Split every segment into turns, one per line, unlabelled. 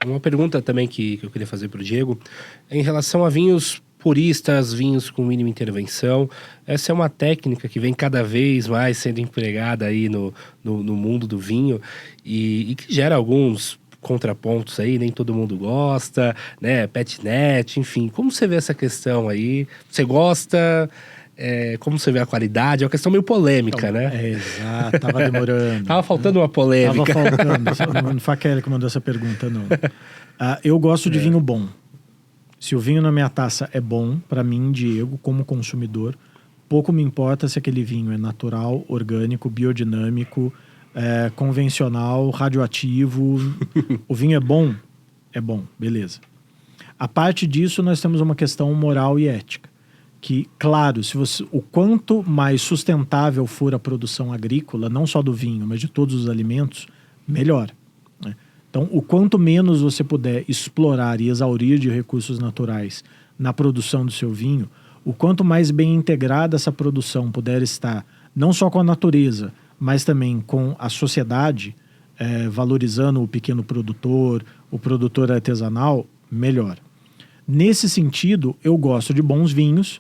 Uma pergunta também que eu queria fazer para o Diego é em relação a vinhos puristas, vinhos com mínima intervenção. Essa é uma técnica que vem cada vez mais sendo empregada aí no mundo do vinho e que gera alguns contrapontos aí, nem todo mundo gosta, né? Pet net, enfim. Como você vê essa questão aí? Você gosta? Como você vê a qualidade? É uma questão meio polêmica,
então,
né?
Exato, tava demorando.
Tava faltando uma polêmica.
Tava faltando. Não foi a Kelly que mandou essa pergunta, não. Eu gosto de vinho bom. Se o vinho na minha taça é bom, para mim, Diego, como consumidor, pouco me importa se aquele vinho é natural, orgânico, biodinâmico, convencional, radioativo. O vinho é bom, beleza. A parte disso, nós temos uma questão moral e ética. Que, claro, o quanto mais sustentável for a produção agrícola, não só do vinho, mas de todos os alimentos, melhor. Né? Então, o quanto menos você puder explorar e exaurir de recursos naturais na produção do seu vinho, o quanto mais bem integrada essa produção puder estar, não só com a natureza, mas também com a sociedade, valorizando o pequeno produtor, o produtor artesanal, melhor. Nesse sentido, eu gosto de bons vinhos,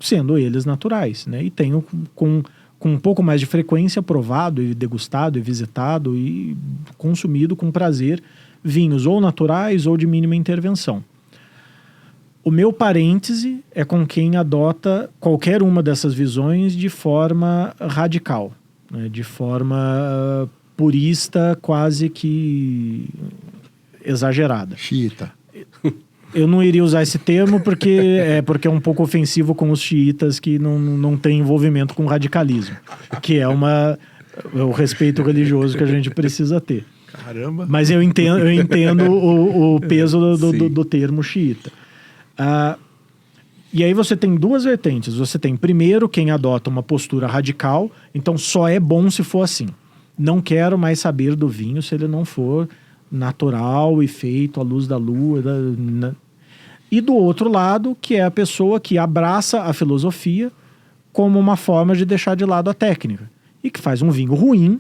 sendo eles naturais, né? E tenho com um pouco mais de frequência provado e degustado e visitado e consumido com prazer vinhos ou naturais ou de mínima intervenção. O meu parêntese é com quem adota qualquer uma dessas visões de forma radical, né? De forma purista, quase que exagerada.
Xiita.
Eu não iria usar esse termo porque é um pouco ofensivo com os xiitas que não tem envolvimento com radicalismo, que é o respeito religioso que a gente precisa ter.
Caramba!
Mas eu entendo o peso do termo xiita. E aí você tem duas vertentes. Você tem, primeiro, quem adota uma postura radical, então só é bom se for assim. Não quero mais saber do vinho se ele não for natural e feito à luz da lua. E do outro lado, que é a pessoa que abraça a filosofia como uma forma de deixar de lado a técnica. E que faz um vinho ruim,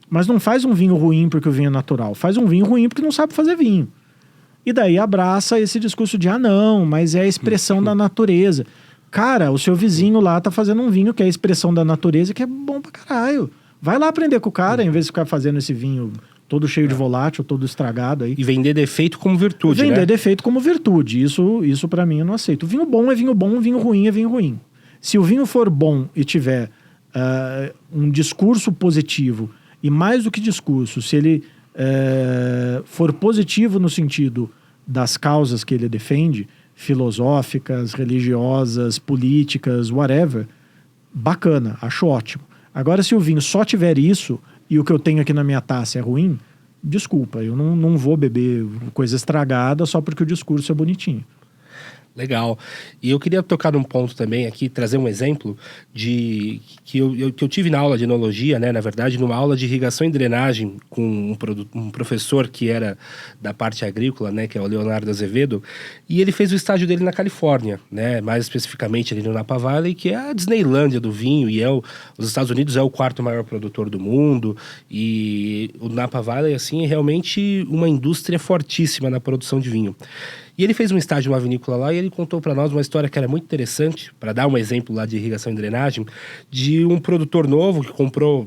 mas não faz um vinho ruim porque o vinho é natural. Faz um vinho ruim porque não sabe fazer vinho. E daí abraça esse discurso de, não, mas é a expressão da natureza. Cara, o seu vizinho lá tá fazendo um vinho que é a expressão da natureza, que é bom pra caralho. Vai lá aprender com o cara, em vez de ficar fazendo esse vinho todo cheio de volátil, todo estragado aí.
E vender defeito como virtude,
Vender
né?
defeito como virtude. Isso para mim eu não aceito. Vinho bom é vinho bom, vinho ruim é vinho ruim. Se o vinho for bom e tiver um discurso positivo, e mais do que discurso, se ele for positivo no sentido das causas que ele defende, filosóficas, religiosas, políticas, whatever, bacana, acho ótimo. Agora, se o vinho só tiver isso e o que eu tenho aqui na minha taça é ruim, desculpa, eu não vou beber coisa estragada só porque o discurso é bonitinho.
Legal. E eu queria tocar num ponto também aqui, trazer um exemplo que eu tive na aula de enologia, né? Na verdade, numa aula de irrigação e drenagem com um professor que era da parte agrícola, né? Que é o Leonardo Azevedo. E ele fez o estágio dele na Califórnia, né? Mais especificamente ali no Napa Valley, que é a Disneylândia do vinho. E os Estados Unidos é o quarto maior produtor do mundo. E o Napa Valley, assim, é realmente uma indústria fortíssima na produção de vinho. E ele fez um estágio numa vinícola lá e ele contou para nós uma história que era muito interessante, para dar um exemplo lá de irrigação e drenagem, de um produtor novo que comprou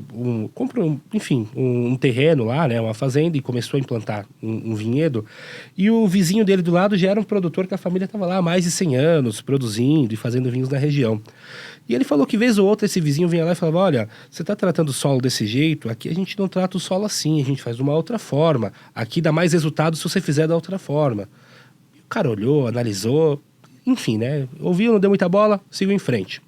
um terreno lá, né, uma fazenda, e começou a implantar um vinhedo. E o vizinho dele do lado já era um produtor que a família estava lá há mais de 100 anos, produzindo e fazendo vinhos na região. E ele falou que vez ou outra esse vizinho vinha lá e falava, olha, você está tratando o solo desse jeito, aqui a gente não trata o solo assim, a gente faz de uma outra forma. Aqui dá mais resultado se você fizer da outra forma. O cara olhou, analisou, enfim, né? Ouviu, não deu muita bola, seguiu em frente.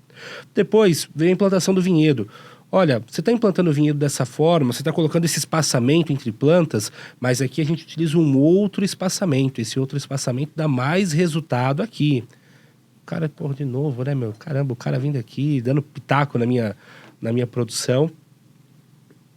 Depois veio a implantação do vinhedo. Olha, você está implantando o vinhedo dessa forma, você está colocando esse espaçamento entre plantas, mas aqui a gente utiliza um outro espaçamento. Esse outro espaçamento dá mais resultado aqui. O cara, porra, de novo, né, meu? Caramba, o cara vindo aqui, dando pitaco na minha produção.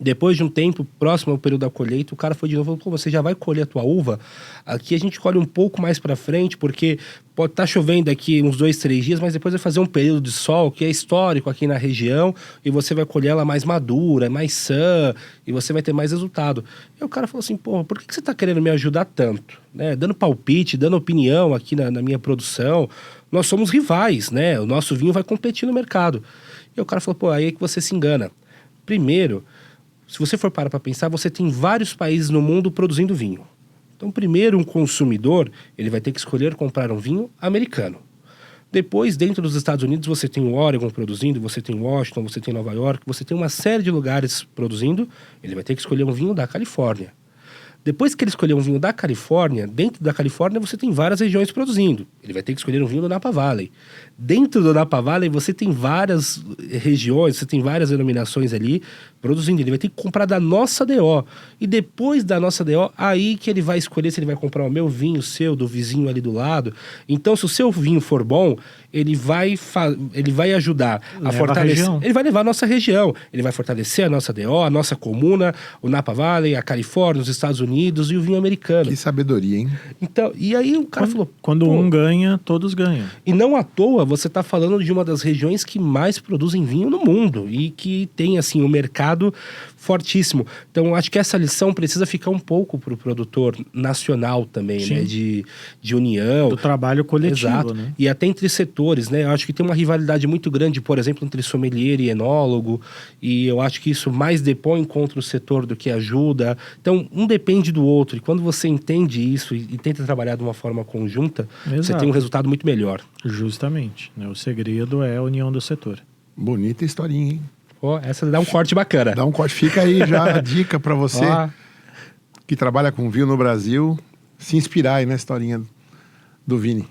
Depois de um tempo, próximo ao período da colheita, o cara foi de novo e falou, pô, você já vai colher a tua uva? Aqui a gente colhe um pouco mais para frente, porque pode estar chovendo aqui uns 2, 3 dias, mas depois vai fazer um período de sol, que é histórico aqui na região, e você vai colher ela mais madura, mais sã, e você vai ter mais resultado. E o cara falou assim, pô, por que você está querendo me ajudar tanto? Né? Dando palpite, dando opinião aqui na minha produção. Nós somos rivais, né? O nosso vinho vai competir no mercado. E o cara falou, pô, aí é que você se engana. Primeiro, se você for parar para pensar, você tem vários países no mundo produzindo vinho. Então, primeiro, um consumidor, ele vai ter que escolher comprar um vinho americano. Depois, dentro dos Estados Unidos, você tem o Oregon produzindo, você tem Washington, você tem Nova York, você tem uma série de lugares produzindo, ele vai ter que escolher um vinho da Califórnia. Depois que ele escolher um vinho da Califórnia, dentro da Califórnia você tem várias regiões produzindo. Ele vai ter que escolher um vinho do Napa Valley. Dentro do Napa Valley você tem várias regiões, você tem várias denominações ali produzindo. Ele vai ter que comprar da nossa DO. E depois da nossa DO, aí que ele vai escolher se ele vai comprar o meu vinho, o seu, do vizinho ali do lado. Então, se o seu vinho for bom, ele vai ajudar a fortalecer. Ele vai levar a nossa região. Ele vai fortalecer a nossa DO, a nossa comuna, o Napa Valley, a Califórnia, os Estados Unidos e o vinho americano.
Que sabedoria, hein?
Então, e aí o cara falou...
Quando um ganha, todos ganham.
E não à toa, você está falando de uma das regiões que mais produzem vinho no mundo e que tem, assim, um mercado fortíssimo. Então, acho que essa lição precisa ficar um pouco para o produtor nacional também,
Sim.
né? De união.
Do trabalho coletivo,
Exato.
né?
E até entre setores, né? Eu acho que tem uma rivalidade muito grande, por exemplo, entre sommelier e enólogo, e eu acho que isso mais depõe contra o setor do que ajuda. Então, um depende do outro, e quando você entende isso e tenta trabalhar de uma forma conjunta, você tem um resultado muito melhor.
Justamente, né? O segredo é a união do setor.
Bonita historinha, hein?
Oh, essa dá um corte bacana.
Dá um corte. Fica aí já a dica para você que trabalha com vinho no Brasil, se inspirar aí na historinha do Vini.